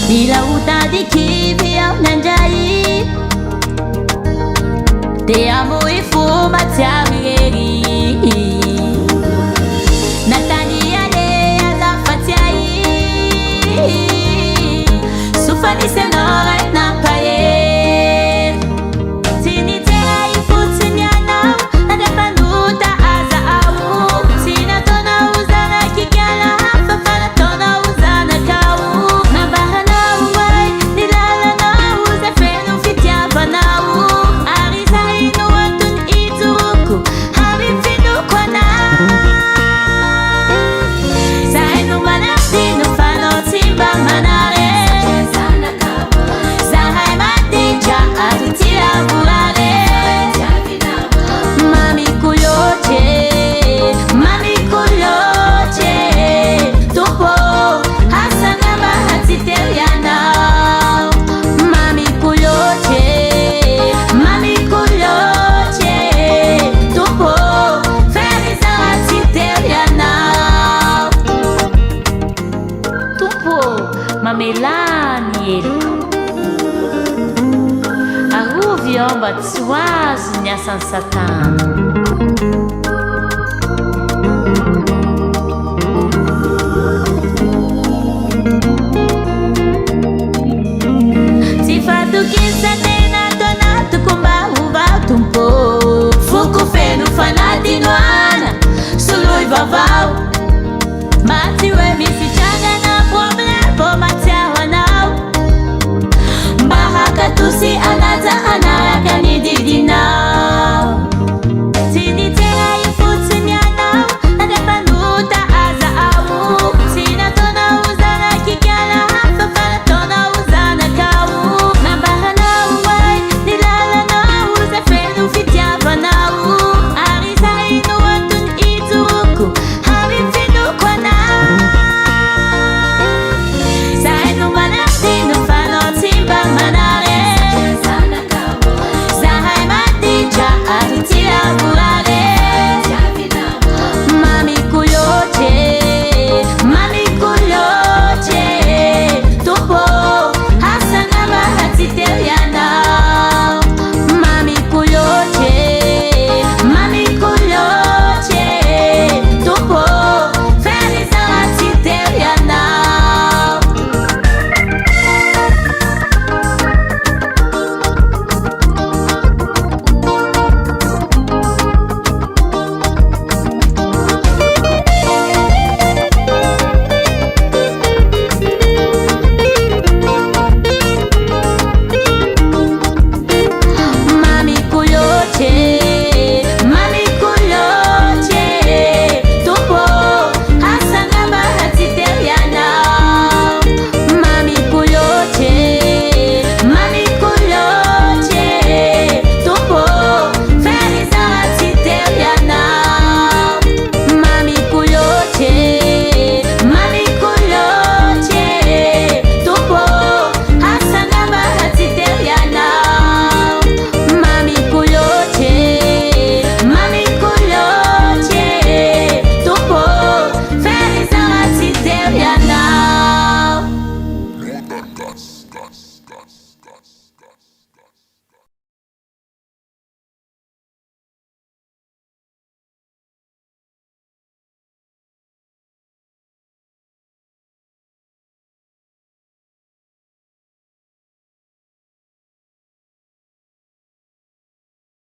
Ilautadi kivia nanjai Te amo e fuma tiari Natania le ala fatiai Sufani senora na paye Sinite ai futsinyana Nadapanuta aza au Sina tona uzana kikiana Fafana tona uzana kau Nabahana uwai Nilala na uza fenu fitiapa na u Arisa inu watun ituruku Habibinu kwa na Sa inu manasi nufano timba manare Sahai maticha atutila burare Mami kuloche Tupo hasana bahati teriana Mami kuloche Tupo feliza hati teriana Tupo mamelani Aruviomba tsuazu nyasan satan